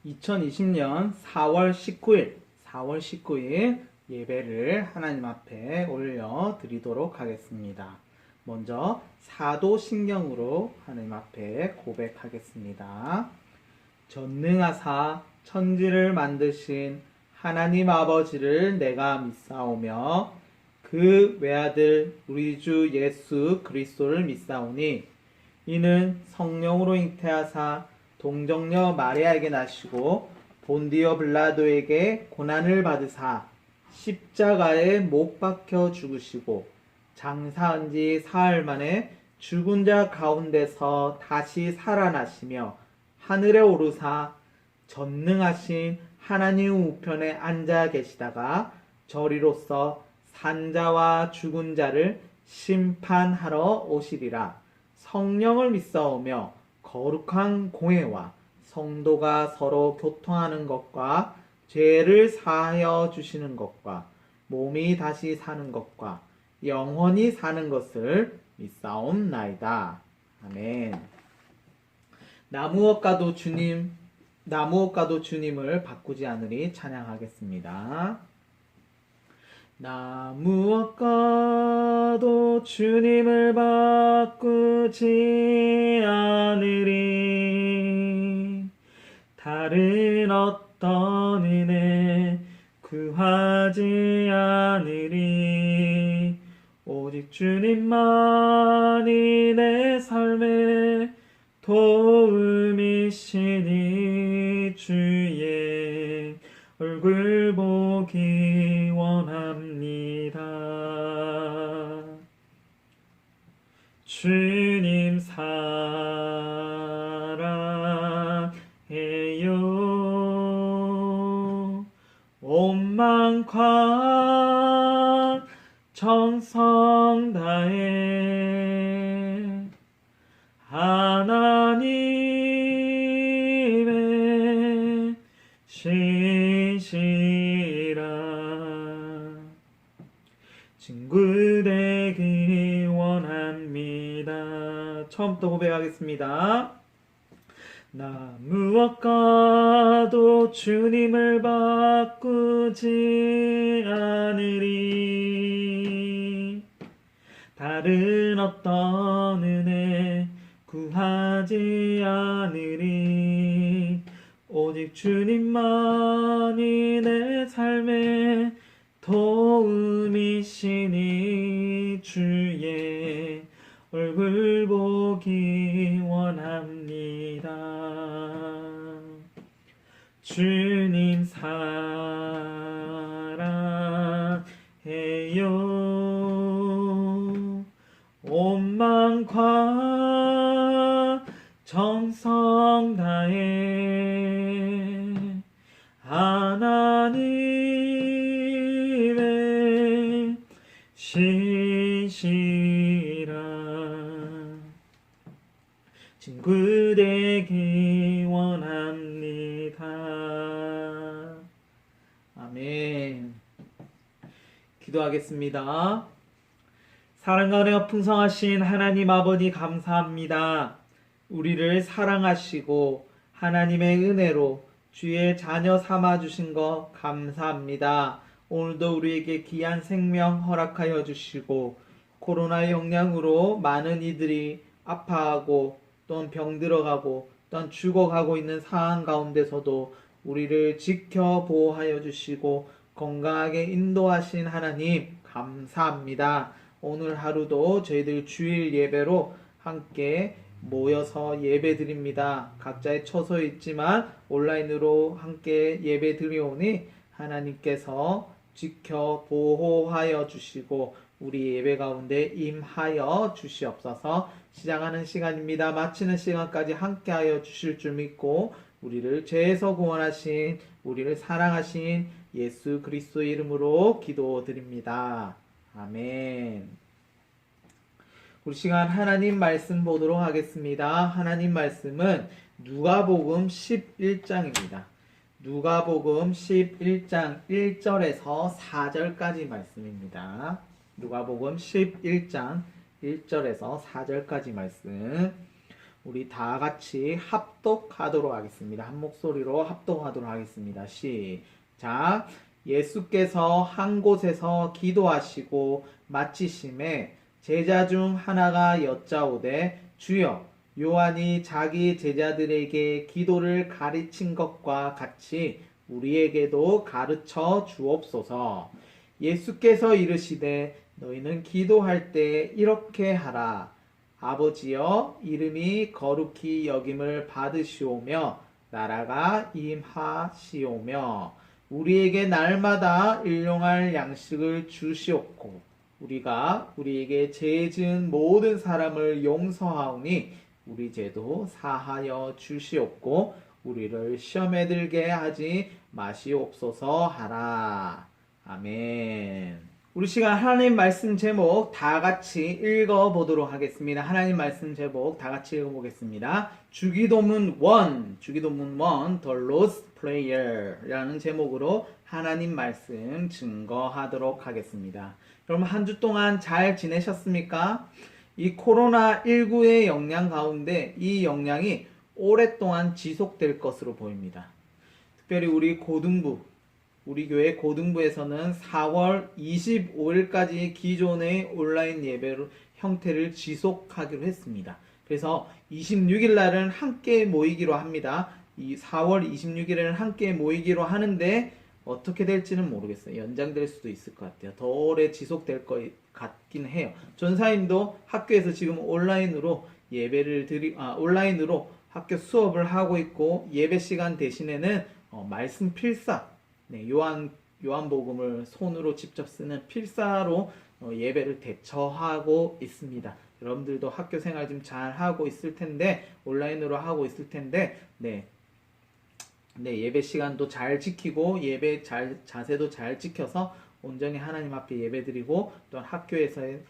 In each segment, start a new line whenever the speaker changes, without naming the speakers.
2020년 4월 19일 예배를 하나님 앞에 올려 드리도록 하겠습니다. 먼저 사도신경으로 하나님 앞에 고백하겠습니다. 전능하사 천지를 만드신 하나님 아버지를 내가 믿사오며 그 외아들 우리 주 예수 그리스도를 믿사오니 이는 성령으로 잉태하사 동정녀 마리아에게 나시고 본디오 빌라도에게 고난을 받으사 십자가에 못 박혀 죽으시고 장사한 지 사흘 만에 죽은 자 가운데서 다시 살아나시며 하늘에 오르사 전능하신 하나님 우편에 앉아 계시다가 저리로서 산자와 죽은 자를 심판하러 오시리라. 성령을 믿사오며 거룩한 공회와 성도가 서로 교통하는 것과 죄를 사하여 주시는 것과 몸이 다시 사는 것과 영원히 사는 것을 믿사옵나이다. 아멘. 나무엇과도 주님을 바꾸지 않으리 찬양하겠습니다. 나무엇과도 주님을 바꾸지 않으리. 다른 어떤 은혜 구하지 않으리. 오직 주님만이 내 삶의 도움이시니 주의 얼굴 보기 원합니다. 주님 사랑해요. 온 마음과 정성 다해 하나님의 신실한 친구 되기 원합니다. 처음부터 고백하겠습니다. 나 무엇과도 주님을 바꾸지 않으리. 다른 어떤 은혜 구하지 않으리. 오직 주님만이 내 삶의 도움이시니 주의 얼굴 보기 원합니다. 주님 사랑해요. 온 마음과 정성 다해 하나님의 신실한 친구 되기 원합니다. 아멘. 기도하겠습니다. 사랑과 은혜가 풍성하신 하나님 아버지 감사합니다. 우리를 사랑하시고 하나님의 은혜로 주의 자녀 삼아주신 것 감사합니다. 오늘도 우리에게 귀한 생명 허락하여 주시고 코로나의 영향으로 많은 이들이 아파하고 또는 병들어가고 또는 죽어가고 있는 상황 가운데서도 우리를 지켜 보호하여 주시고 건강하게 인도하신 하나님 감사합니다. 오늘 하루도 저희들 주일 예배로 함께 모여서 예배 드립니다. 각자의 처소에 있지만 온라인으로 함께 예배 드리오니 하나님께서 지켜 보호하여 주시고 우리 예배 가운데 임하여 주시옵소서. 시작하는 시간입니다. 마치는 시간까지 함께하여 주실 줄 믿고 우리를 죄에서 구원하신 우리를 사랑하신 예수 그리스도의 이름으로 기도드립니다. 아멘. 우리 시간 하나님 말씀 보도록 하겠습니다. 하나님 말씀은 누가복음 11장입니다. 누가복음 11장 1절에서 4절까지 말씀입니다. 누가복음 11장 1절에서 4절까지 말씀. 우리 다 같이 합독하도록 하겠습니다. 한 목소리로 합독하도록 하겠습니다. 시작. 예수께서 한 곳에서 기도하시고 마치심에 제자 중 하나가 여짜오되 주여 요한이 자기 제자들에게 기도를 가르친 것과 같이 우리에게도 가르쳐 주옵소서. 예수께서 이르시되 너희는 기도할 때 이렇게 하라. 아버지여 이름이 거룩히 여김을 받으시오며 나라가 임하시오며 우리에게 날마다 일용할 양식을 주시옵고 우리가 우리에게 죄 지은 모든 사람을 용서하오니 우리 죄도 사하여 주시옵고 우리를 시험에 들게 하지 마시옵소서 하라. 아멘. 우리 시간 하나님 말씀 제목 다 같이 읽어보도록 하겠습니다. 하나님 말씀 제목 다 같이 읽어보겠습니다. 주기도문 1, 주기도문 1, The Lord's Prayer 라는 제목으로 하나님 말씀 증거하도록 하겠습니다. 여러분 한 주 동안 잘 지내셨습니까? 이 코로나19의 영향 가운데 이 영향이 오랫동안 지속될 것으로 보입니다. 특별히 우리 교회 고등부에서는 4월 25일까지 기존의 온라인 예배 형태를 지속하기로 했습니다. 그래서 26일 날은 함께 모이기로 합니다. 이 4월 26일에는 함께 모이기로 하는데 어떻게 될지는 모르겠어요. 연장될 수도 있을 것 같아요. 더 오래 지속될 것 같긴 해요. 전사님도 학교에서 지금 온라인으로 온라인으로 학교 수업을 하고 있고 예배 시간 대신에는 말씀 필사 요한복음을 손으로 직접 쓰는 필사로 예배를 대처하고 있습니다. 여러분들도 학교 생활 좀 잘 하고 있을 텐데 온라인으로 하고 있을 텐데 예배 시간도 잘 지키고 예배 자세도 잘 지켜서 온전히 하나님 앞에 예배드리고 또 학교에서의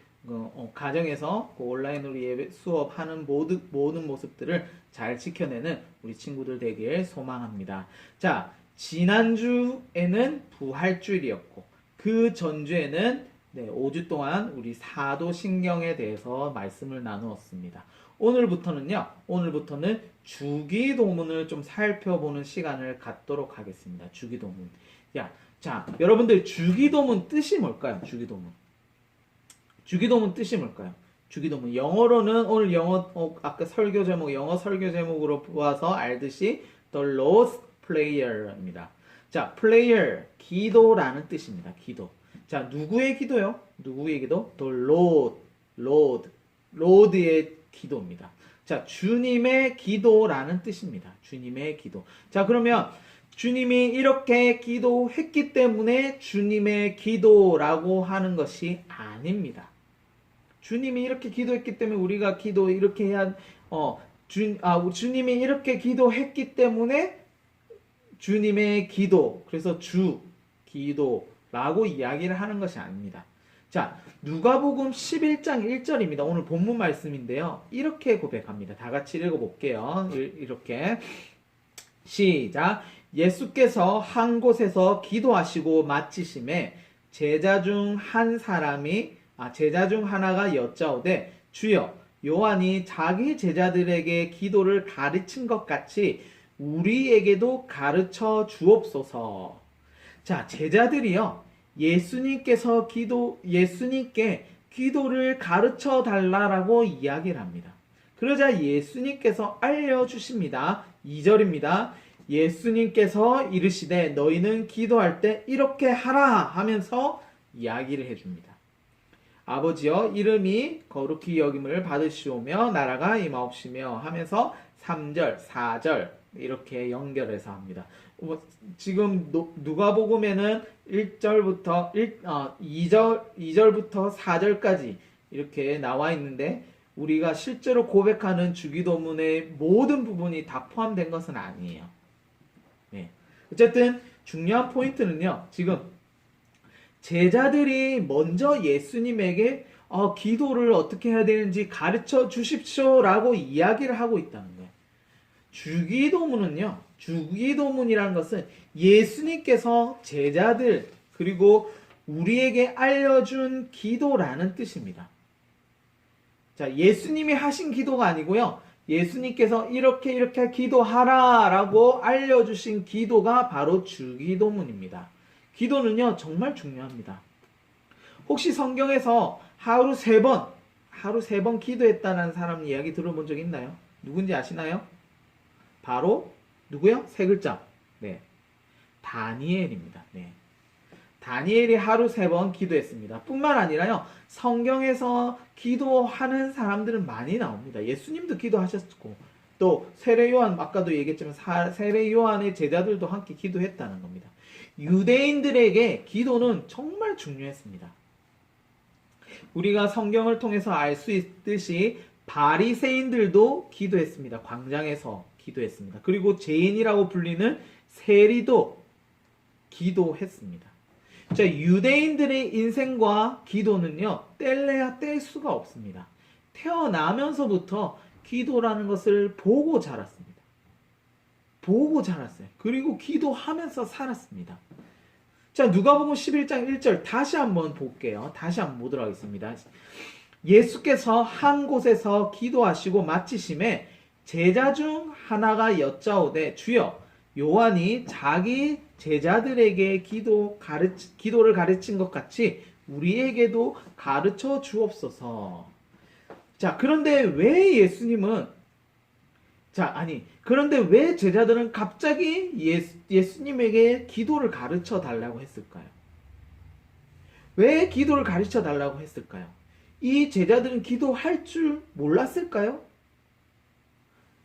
가정에서 온라인으로 예배 수업하는 모든 모습들을 잘 지켜내는 우리 친구들 되길 소망합니다. 자, 지난주에는 부활주일이었고 그 전주에는 5주 동안 우리 사도신경에 대해서 말씀을 나누었습니다. 오늘부터는 주기도문을 좀 살펴보는 시간을 갖도록 하겠습니다. 주기도문. 자, 여러분들 주기도문 뜻이 뭘까요? 주기도문 뜻이 뭘까요? 주기도문. 영어로는 오늘 아까 영어 설교 제목으로 보아서 알듯이 The Lord's Prayer입니다. 자, prayer, 기도라는 뜻입니다. 기도. 자, 누구의 기도요? 누구의 기도? The Lord의 기도입니다. 자, 주님의 기도라는 뜻입니다. 주님의 기도. 자, 그러면 주님이 이렇게 기도했기 때문에 주님의 기도라고 하는 것이 아닙니다. 주님이 이렇게 기도했기 때문에 우리가 기도 이렇게 해야 주님이 이렇게 기도했기 때문에 주님의 기도, 그래서 기도라고 이야기를 하는 것이 아닙니다. 자, 누가복음 11장 1절입니다. 오늘 본문 말씀인데요. 이렇게 고백합니다. 다 같이 읽어볼게요. 이렇게 시작. 예수께서 한 곳에서 기도하시고 마치심에 제자 중 하나가 여짜오되 주여 요한이 자기 제자들에게 기도를 가르친 것 같이 우리에게도 가르쳐 주옵소서. 자, 제자들이요. 예수님께 기도를 가르쳐 달라라고 이야기를 합니다. 그러자 예수님께서 알려주십니다. 2절입니다. 예수님께서 이르시되 너희는 기도할 때 이렇게 하라 하면서 이야기를 해줍니다. 아버지여 이름이 거룩히 여김을 받으시오며 나라가 임하옵시며 하면서 3절, 4절 이렇게 연결해서 합니다. 지금 누가복음에는 2절부터 4절까지 이렇게 나와 있는데 우리가 실제로 고백하는 주기도문의 모든 부분이 다 포함된 것은 아니에요. 어쨌든 중요한 포인트는요. 지금 제자들이 먼저 예수님에게 기도를 어떻게 해야 되는지 가르쳐 주십시오라고 이야기를 하고 있다는 거예요. 주기도문이라는 것은 예수님께서 제자들 그리고 우리에게 알려준 기도라는 뜻입니다. 자, 예수님이 하신 기도가 아니고요. 예수님께서 이렇게 기도하라라고 알려주신 기도가 바로 주기도문입니다. 기도는요, 정말 중요합니다. 혹시 성경에서 하루 세 번 기도했다는 사람 이야기 들어본 적 있나요? 누군지 아시나요? 바로 누구요? 세 글자. 네. 다니엘입니다. 네. 다니엘이 하루 3번 기도했습니다. 뿐만 아니라요, 성경에서 기도하는 사람들은 많이 나옵니다. 예수님도 기도하셨고, 또 세례 요한, 아까도 얘기했지만 세례 요한의 제자들도 함께 기도했다는 겁니다. 유대인들에게 기도는 정말 중요했습니다. 우리가 성경을 통해서 알 수 있듯이 바리새인들도 기도했습니다. 광장에서 기도했습니다. 그리고 죄인이라고 불리는 세리도 기도했습니다. 자, 유대인들의 인생과 기도는요, 뗄래야 뗄 수가 없습니다. 태어나면서부터 기도라는 것을 보고 자랐습니다. 보고 자랐어요. 그리고 기도하면서 살았습니다. 자, 누가복음 11장 1절 다시 한번 볼게요. 다시 한번 보도록 하겠습니다. 예수께서 한 곳에서 기도하시고 마치심에 제자 중 하나가 여짜오되 주여, 요한이 자기 제자들에게 기도를 가르친 것 같이 우리에게도 가르쳐 주옵소서. 자, 그런데 왜 그런데 왜 제자들은 갑자기 예수님에게 기도를 가르쳐 달라고 했을까요? 왜 기도를 가르쳐 달라고 했을까요? 이 제자들은 기도할 줄 몰랐을까요?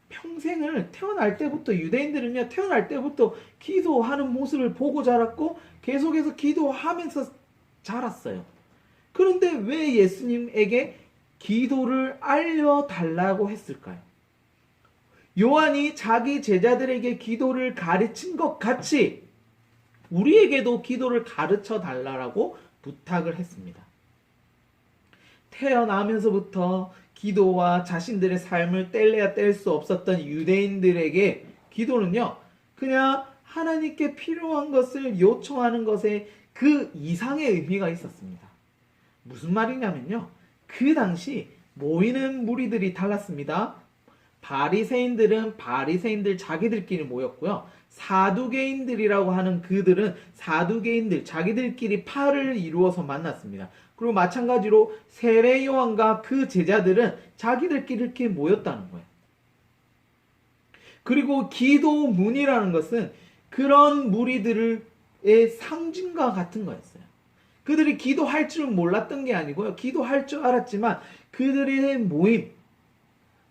평생을 태어날 때부터 유대인들은요, 태어날 때부터 기도하는 모습을 보고 자랐고 계속해서 기도하면서 자랐어요. 그런데 왜 예수님에게 기도를 알려달라고 했을까요? 요한이 자기 제자들에게 기도를 가르친 것 같이 우리에게도 기도를 가르쳐 달라고 부탁을 했습니다. 태어나면서부터 기도와 자신들의 삶을 뗄래야 뗄 수 없었던 유대인들에게 기도는요, 그냥 하나님께 필요한 것을 요청하는 것에 그 이상의 의미가 있었습니다. 무슨 말이냐면요, 그 당시 모이는 무리들이 달랐습니다. 바리새인들은 바리새인들 자기들끼리 모였고요, 사두개인들이라고 하는 그들은 사두개인들 자기들끼리 파를 이루어서 만났습니다. 그리고 마찬가지로 세례 요한과 그 제자들은 자기들끼리 이렇게 모였다는 거예요. 그리고 기도문이라는 것은 그런 무리들의 상징과 같은 거였어요. 그들이 기도할 줄 몰랐던 게 아니고요, 기도할 줄 알았지만 그들의 모임,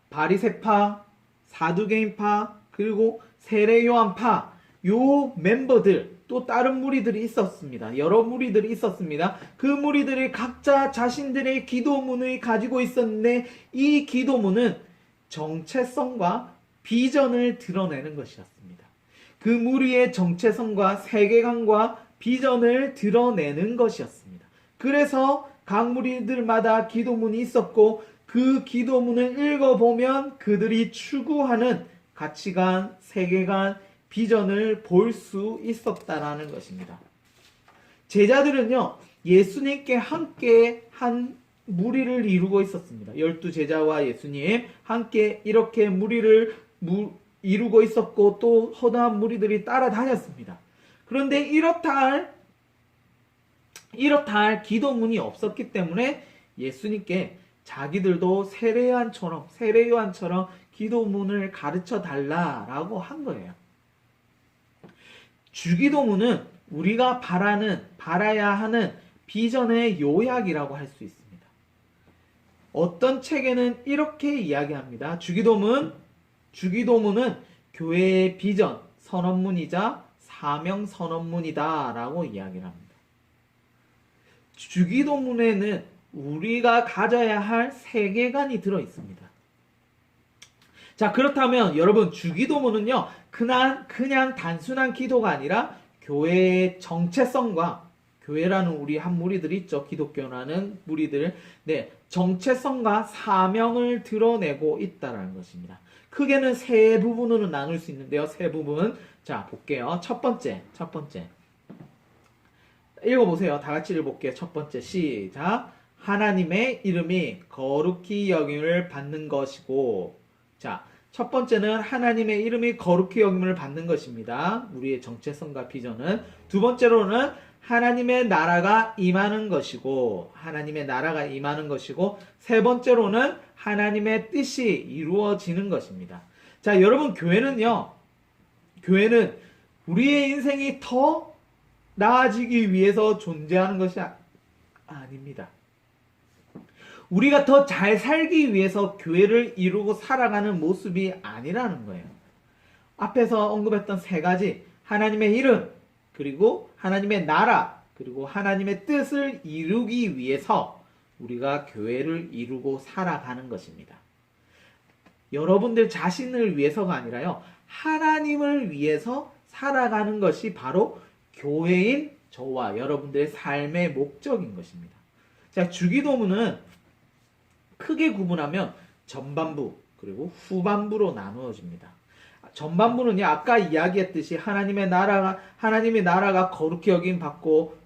바리새파, 사두개인파, 그리고 세례 요한파, 요 멤버들, 또 다른 무리들이 있었습니다. 여러 무리들이 있었습니다. 그 무리들이 각자 자신들의 기도문을 가지고 있었는데 이 기도문은 정체성과 비전을 드러내는 것이었습니다. 그 무리의 정체성과 세계관과 비전을 드러내는 것이었습니다. 그래서 각 무리들마다 기도문이 있었고 그 기도문을 읽어보면 그들이 추구하는 가치관, 세계관, 비전을 볼 수 있었다라는 것입니다. 제자들은요, 예수님께 함께 한 무리를 이루고 있었습니다. 12제자와 예수님 함께 이렇게 무리를 이루고 있었고 또 허다한 무리들이 따라다녔습니다. 그런데 이렇다 할 기도문이 없었기 때문에 예수님께 자기들도 세례 요한처럼 기도문을 가르쳐 달라라고 한 거예요. 주기도문은 우리가 바라야 하는 비전의 요약이라고 할 수 있습니다. 어떤 책에는 이렇게 이야기합니다. 주기도문은 교회의 비전, 선언문이자 사명 선언문이다 라고 이야기를 합니다. 주기도문에는 우리가 가져야 할 세계관이 들어 있습니다. 자, 그렇다면 여러분, 주기도문은요, 그냥 단순한 기도가 아니라 교회의 정체성과, 교회라는 우리 한 무리들이 있죠. 기독교라는 무리들. 네, 정체성과 사명을 드러내고 있다는 것입니다. 크게는 세 부분으로 나눌 수 있는데요. 세 부분. 자, 볼게요. 첫 번째. 읽어보세요. 다 같이 읽어볼게요. 첫 번째, 시작. 하나님의 이름이 거룩히 여김을 받는 것이고, 자, 첫 번째는 하나님의 이름이 거룩히 여김을 받는 것입니다. 우리의 정체성과 비전은. 두 번째로는 하나님의 나라가 임하는 것이고, 세 번째로는 하나님의 뜻이 이루어지는 것입니다. 자, 여러분, 교회는 우리의 인생이 더 나아지기 위해서 존재하는 것이 아닙니다. 우리가 더 잘 살기 위해서 교회를 이루고 살아가는 모습이 아니라는 거예요. 앞에서 언급했던 세 가지, 하나님의 이름, 그리고 하나님의 나라, 그리고 하나님의 뜻을 이루기 위해서 우리가 교회를 이루고 살아가는 것입니다. 여러분들 자신을 위해서가 아니라요, 하나님을 위해서 살아가는 것이 바로 교회인 저와 여러분들의 삶의 목적인 것입니다. 자, 주기도문은 크게 구분하면 전반부 그리고 후반부로 나누어집니다. 전반부는요, 아까 이야기했듯이 하나님의 나라가 거룩히 여김 받고,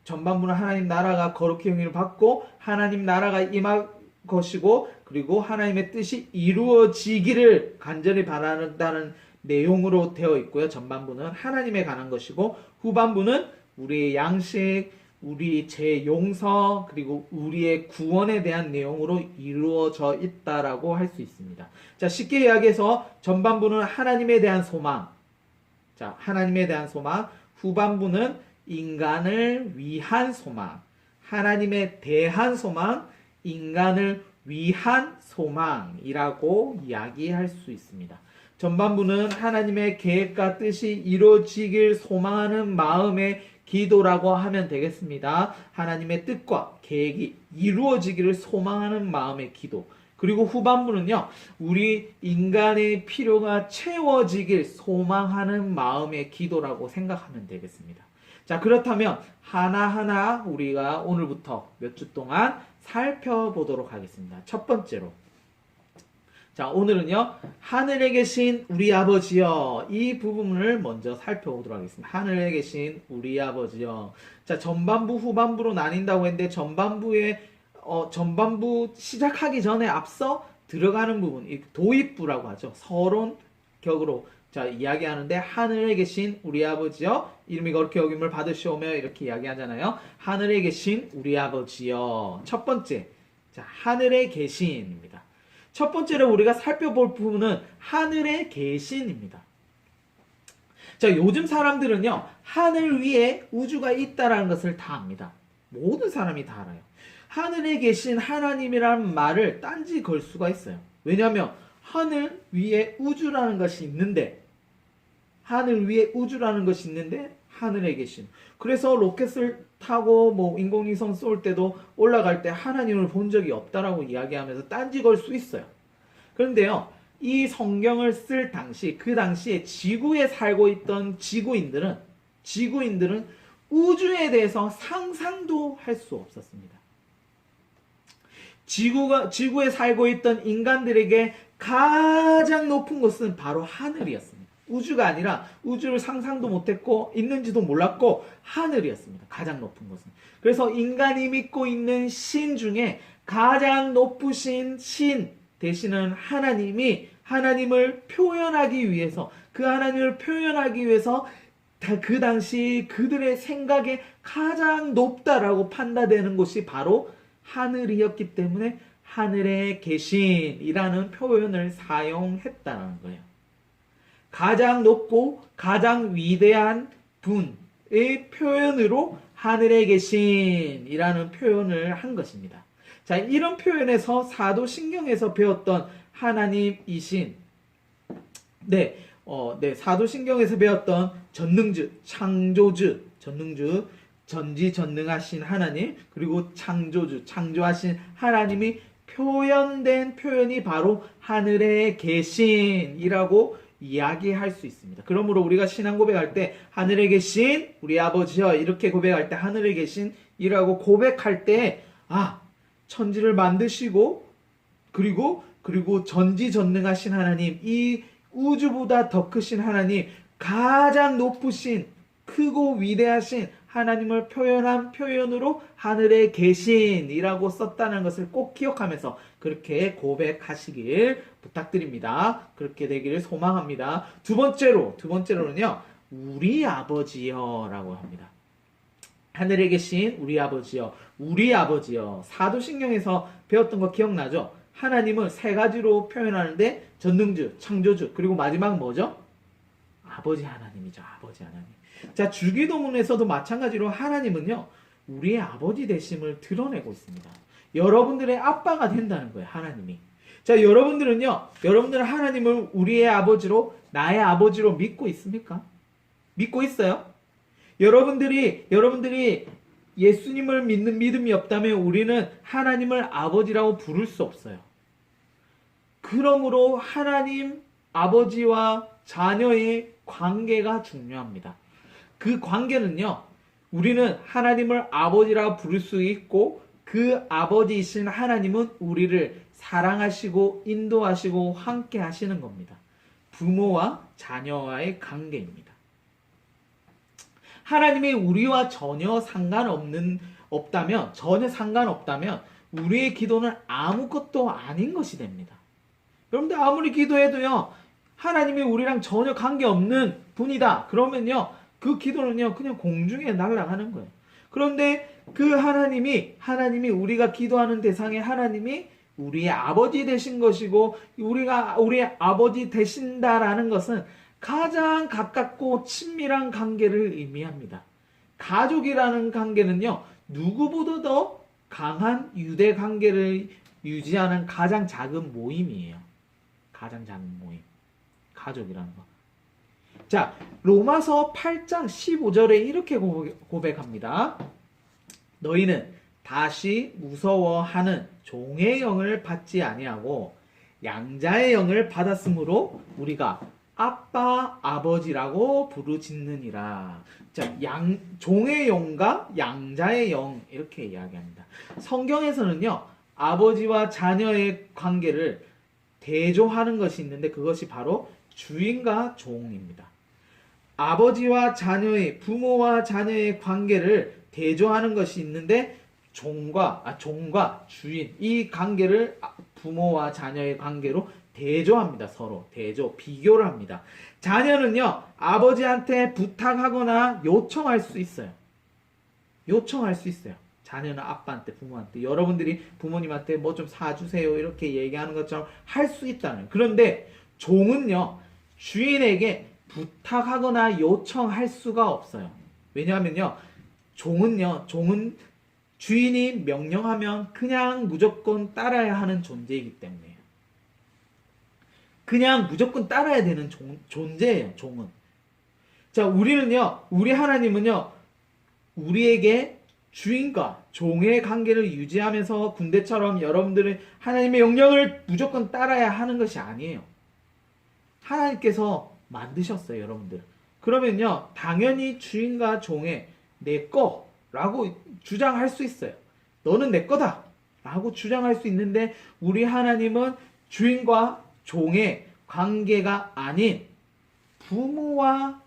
전반부는 하나님 나라가 거룩히 여김을 받고 하나님 나라가 임할 것이고, 그리고 하나님의 뜻이 이루어지기를 간절히 바란다는 내용으로 되어 있고요. 전반부는 하나님에 관한 것이고, 후반부는 우리의 양식, 우리 제 용서, 그리고 우리의 구원에 대한 내용으로 이루어져 있다라고 할 수 있습니다. 자, 쉽게 이야기해서 전반부는 하나님에 대한 소망, 후반부는 인간을 위한 소망, 하나님에 대한 소망, 인간을 위한 소망이라고 이야기할 수 있습니다. 전반부는 하나님의 계획과 뜻이 이루어지길 소망하는 마음의 기도라고 하면 되겠습니다. 하나님의 뜻과 계획이 이루어지기를 소망하는 마음의 기도. 그리고 후반부는요, 우리 인간의 필요가 채워지길 소망하는 마음의 기도라고 생각하면 되겠습니다. 자, 그렇다면 하나하나 우리가 오늘부터 몇 주 동안 살펴보도록 하겠습니다. 첫 번째로, 자, 오늘은요, 하늘에 계신 우리 아버지여, 이 부분을 먼저 살펴보도록 하겠습니다. 하늘에 계신 우리 아버지여. 자, 전반부 후반부로 나뉜다고 했는데, 전반부 시작하기 전에 앞서 들어가는 부분, 도입부라고 하죠. 서론격으로 자, 이야기하는데, 하늘에 계신 우리 아버지여, 이름이 거룩히 여김을 받으시오며, 이렇게 이야기하잖아요. 하늘에 계신 우리 아버지여. 첫 번째, 자, 하늘에 계신입니다. 첫 번째로 우리가 살펴볼 부분은 하늘에 계신입니다. 자, 요즘 사람들은요, 하늘 위에 우주가 있다라는 것을 다 압니다. 모든 사람이 다 알아요. 하늘에 계신 하나님이라는 말을 딴지 걸 수가 있어요. 왜냐하면 하늘 위에 우주라는 것이 있는데, 하늘에 계신. 그래서 로켓을 타고 인공위성 쏠 때도 올라갈 때 하나님을 본 적이 없다라고 이야기하면서 딴지 걸 수 있어요. 그런데요, 이 성경을 쓸 당시, 그 당시에 지구에 살고 있던 지구인들은 우주에 대해서 상상도 할 수 없었습니다. 지구에 살고 있던 인간들에게 가장 높은 곳은 바로 하늘이었습니다. 우주가 아니라 우주를 상상도 못했고 있는지도 몰랐고 하늘이었습니다. 가장 높은 곳은. 그래서 인간이 믿고 있는 신 중에 가장 높으신 신 되시는 하나님이 하나님을 표현하기 위해서 그 당시 그들의 생각에 가장 높다라고 판단되는 곳이 바로 하늘이었기 때문에 하늘에 계신이라는 표현을 사용했다는 거예요. 가장 높고 가장 위대한 분의 표현으로 하늘에 계신이라는 표현을 한 것입니다. 자, 이런 표현에서 사도신경에서 배웠던 하나님이신, 사도신경에서 배웠던 전능주, 창조주, 전지전능하신 하나님, 그리고 창조주, 창조하신 하나님이 표현된 표현이 바로 하늘에 계신이라고 이야기할 수 있습니다. 그러므로 우리가 신앙 고백할 때 하늘에 계신 우리 아버지여, 이렇게 고백할 때 하늘에 계신이라고 고백할 때, 천지를 만드시고 그리고 전지전능하신 하나님, 이 우주보다 더 크신 하나님, 가장 높으신 크고 위대하신 하나님을 표현한 표현으로 하늘에 계신이라고 썼다는 것을 꼭 기억하면서 그렇게 고백하시길 부탁드립니다. 그렇게 되기를 소망합니다. 두 번째로는요, 우리 아버지여 라고 합니다. 하늘에 계신 우리 아버지여, 우리 아버지여. 사도신경에서 배웠던 거 기억나죠? 하나님을 세 가지로 표현하는데 전능주, 창조주, 그리고 마지막 뭐죠? 아버지 하나님이죠. 아버지 하나님. 자, 주기도문에서도 마찬가지로 하나님은요, 우리의 아버지 되심을 드러내고 있습니다. 여러분들의 아빠가 된다는 거예요, 하나님이. 자, 여러분들은 하나님을 우리의 아버지로, 나의 아버지로 믿고 있습니까? 믿고 있어요? 여러분들이 예수님을 믿는 믿음이 없다면 우리는 하나님을 아버지라고 부를 수 없어요. 그러므로 하나님 아버지와 자녀의 관계가 중요합니다. 그 관계는요, 우리는 하나님을 아버지라고 부를 수 있고 그 아버지이신 하나님은 우리를 사랑하시고 인도하시고 함께 하시는 겁니다. 부모와 자녀와의 관계입니다. 하나님이 우리와 전혀 상관없다면 우리의 기도는 아무것도 아닌 것이 됩니다. 여러분들 아무리 기도해도요, 하나님이 우리랑 전혀 관계없는 분이다 그러면요, 그 기도는요 그냥 공중에 날아가는 거예요. 그런데 그 하나님이 우리가 기도하는 대상의 하나님이 우리의 아버지 되신 것이고, 우리의 아버지 되신다라는 것은 가장 가깝고 친밀한 관계를 의미합니다. 가족이라는 관계는요, 누구보다 더 강한 유대 관계를 유지하는 가장 작은 모임이에요. 가장 작은 모임. 가족이라는 거. 자, 로마서 8장 15절에 이렇게 고백합니다. 너희는 다시 무서워하는 종의 영을 받지 아니하고 양자의 영을 받았으므로 우리가 아빠, 아버지라고 부르짖느니라. 자, 종의 영과 양자의 영 이렇게 이야기합니다. 성경에서는요, 아버지와 자녀의 관계를 대조하는 것이 있는데 그것이 바로 주인과 종입니다. 아버지와 자녀의, 부모와 자녀의 관계를 대조하는 것이 있는데 종과 주인, 이 관계를 부모와 자녀의 관계로 대조합니다. 서로 비교를 합니다. 자녀는요, 아버지한테 부탁하거나 요청할 수 있어요. 자녀는 아빠한테, 부모한테, 여러분들이 부모님한테 뭐 좀 사주세요 이렇게 얘기하는 것처럼 할 수 있다는 거예요. 그런데 종은요, 주인에게 부탁하거나 요청할 수가 없어요. 왜냐하면요, 종은 주인이 명령하면 그냥 무조건 따라야 하는 존재이기 때문에요. 그냥 무조건 따라야 되는 존재예요, 종은. 자, 우리 하나님은요, 우리에게 주인과 종의 관계를 유지하면서 군대처럼 여러분들은 하나님의 명령을 무조건 따라야 하는 것이 아니에요. 하나님께서 만드셨어요, 여러분들. 그러면요, 당연히 주인과 종의 내 거라고 주장할 수 있어요. 너는 내 거다 라고 주장할 수 있는데, 우리 하나님은 주인과 종의 관계가 아닌 부모와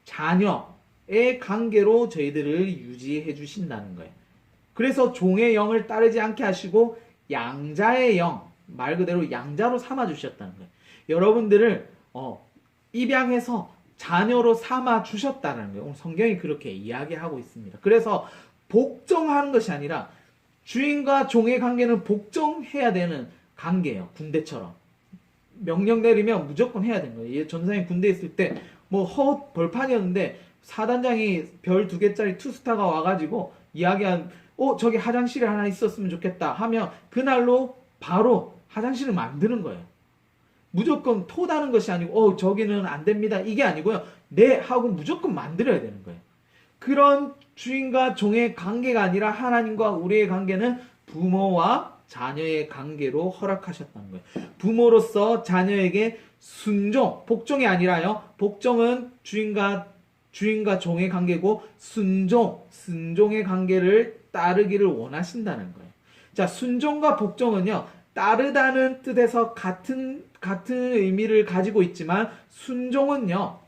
자녀의 관계로 저희들을 유지해 주신다는 거예요. 그래서 종의 영을 따르지 않게 하시고 양자의 영, 말 그대로 양자로 삼아 주셨다는 거예요. 여러분들을 입양해서 자녀로 삼아 주셨다는 거예요. 오늘 성경이 그렇게 이야기하고 있습니다. 그래서 복종하는 것이 아니라 주인과 종의 관계는 복종해야 되는 관계예요. 군대처럼. 명령 내리면 무조건 해야 되는 거예요. 전사님 군대에 있을 때 뭐 벌판이었는데 사단장이 별 2개짜리 투스타가 와가지고 이야기한 저기 화장실에 하나 있었으면 좋겠다 하면 그날로 바로 화장실을 만드는 거예요. 무조건 토다는 것이 아니고 저기는 안 됩니다 이게 아니고요, 네 하고 무조건 만들어야 되는 거예요. 그런 주인과 종의 관계가 아니라 하나님과 우리의 관계는 부모와 자녀의 관계로 허락하셨다는 거예요. 부모로서 자녀에게 순종, 복종이 아니라요, 복종은 주인과 종의 관계고 순종의 관계를 따르기를 원하신다는 거예요. 자, 순종과 복종은요, 따르다는 뜻에서 같은 의미를 가지고 있지만 순종은요,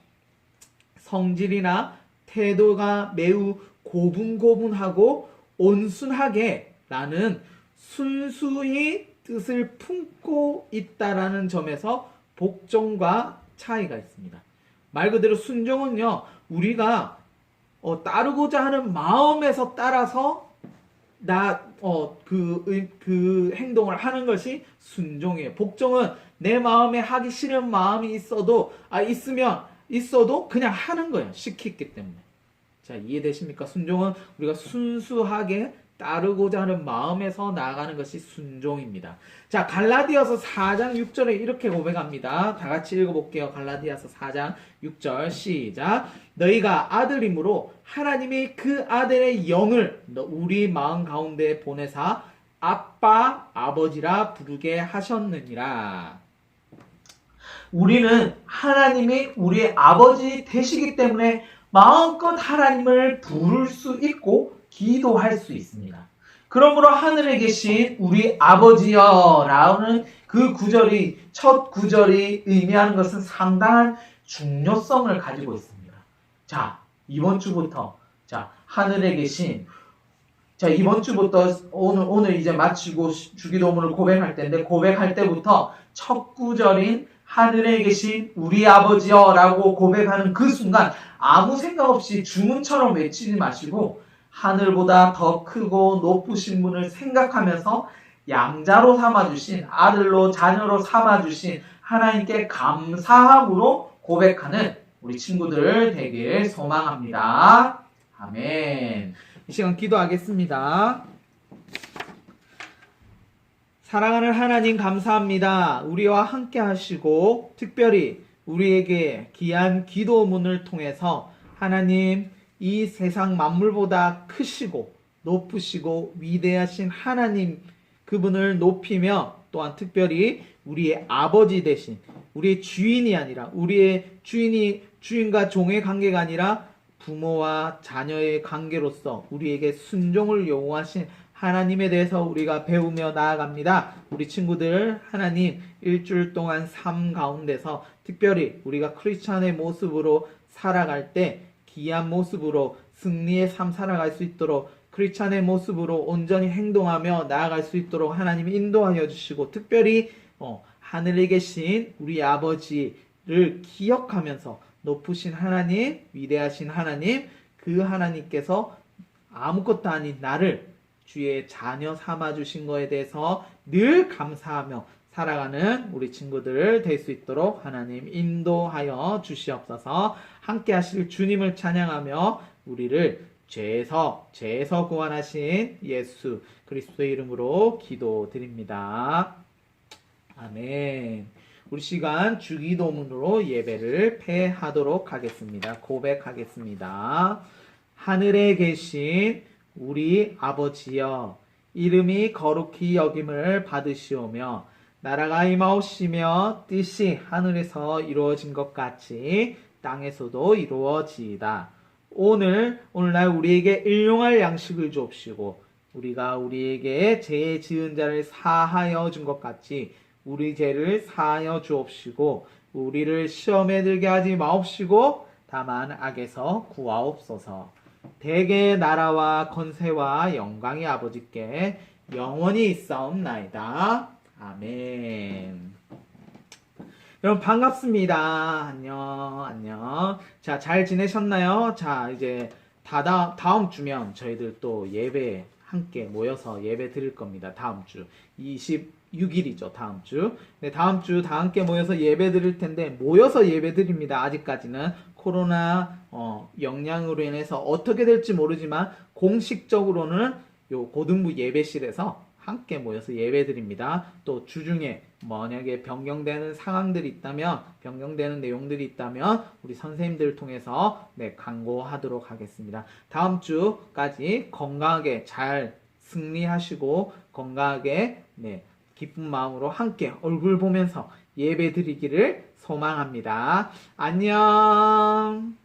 성질이나 태도가 매우 고분고분하고 온순하게 라는 순수히 뜻을 품고 있다라는 점에서 복종과 차이가 있습니다. 말 그대로 순종은요, 우리가 따르고자 하는 마음에서 따라서 그 행동을 하는 것이 순종이에요. 복종은 내 마음에 하기 싫은 마음이 있어도 그냥 하는 거예요. 시켰기 때문에. 자, 이해되십니까? 순종은 우리가 순수하게 따르고자 하는 마음에서 나아가는 것이 순종입니다. 자, 갈라디아서 4장 6절에 이렇게 고백합니다. 다 같이 읽어볼게요. 갈라디아서 4장 6절 시작. 너희가 아들임으로 하나님이 그 아들의 영을 우리 마음 가운데 보내사 아빠, 아버지라 부르게 하셨느니라. 우리는 하나님이 우리의 아버지 되시기 때문에 마음껏 하나님을 부를 수 있고 기도할 수 있습니다. 그러므로 하늘에 계신 우리 아버지여 라는 그 구절이, 첫 구절이 의미하는 것은 상당한 중요성을 가지고 있습니다. 자, 이번 주부터 하늘에 계신, 이번 주부터 오늘 이제 마치고 주기도문을 고백할 때인데, 고백할 때부터 첫 구절인 하늘에 계신 우리 아버지여 라고 고백하는 그 순간 아무 생각 없이 주문처럼 외치지 마시고 하늘보다 더 크고 높으신 분을 생각하면서 양자로 삼아주신, 아들로 자녀로 삼아주신 하나님께 감사함으로 고백하는 우리 친구들 되길 소망합니다. 아멘. 이 시간 기도하겠습니다. 사랑하는 하나님 감사합니다. 우리와 함께 하시고 특별히 우리에게 귀한 기도문을 통해서 하나님, 이 세상 만물보다 크시고 높으시고 위대하신 하나님, 그분을 높이며 또한 특별히 우리의 아버지 되신, 우리의 주인이 아니라, 우리의 주인과 종의 관계가 아니라 부모와 자녀의 관계로서 우리에게 순종을 요구하신 하나님에 대해서 우리가 배우며 나아갑니다. 우리 친구들, 하나님 일주일 동안 삶 가운데서 특별히 우리가 크리스찬의 모습으로 살아갈 때 귀한 모습으로 승리의 삶 살아갈 수 있도록, 크리스찬의 모습으로 온전히 행동하며 나아갈 수 있도록 하나님이 인도하여 주시고, 특별히 하늘에 계신 우리 아버지를 기억하면서 높으신 하나님, 위대하신 하나님, 그 하나님께서 아무것도 아닌 나를 주의 자녀 삼아주신 것에 대해서 늘 감사하며 살아가는 우리 친구들 될 수 있도록 하나님 인도하여 주시옵소서. 함께 하실 주님을 찬양하며 우리를 죄에서 구원하신 예수 그리스도의 이름으로 기도드립니다. 아멘. 우리 시간 주기도문으로 예배를 폐하도록 하겠습니다. 고백하겠습니다. 하늘에 계신 우리 아버지여, 이름이 거룩히 여김을 받으시오며 나라가 임하옵시며 뜻이 하늘에서 이루어진 것 같이 땅에서도 이루어지이다. 오늘날 우리에게 일용할 양식을 주옵시고 우리가 우리에게 죄 지은 자를 사하여 준 것 같이 우리 죄를 사하여 주옵시고 우리를 시험에 들게 하지 마옵시고 다만 악에서 구하옵소서. 대개의 나라와 권세와 영광이 아버지께 영원히 있사옵나이다. 아멘. 여러분 반갑습니다. 안녕. 자, 잘 지내셨나요? 자, 이제 다음 주면 저희들 또 예배 함께 모여서 예배 드릴 겁니다. 다음 주 26일이죠. 다음 주. 네, 다음 주 다 함께 모여서 예배 드릴 텐데, 모여서 예배 드립니다. 아직까지는 코로나 영향으로 인해서 어떻게 될지 모르지만 공식적으로는 요 고등부 예배실에서 함께 모여서 예배 드립니다. 또 주중에 만약에 변경되는 상황들이 있다면, 변경되는 내용들이 있다면 우리 선생님들을 통해서 강구하도록 하겠습니다. 다음 주까지 건강하게 잘 승리하시고 건강하게 기쁜 마음으로 함께 얼굴 보면서 예배 드리기를 소망합니다. 안녕.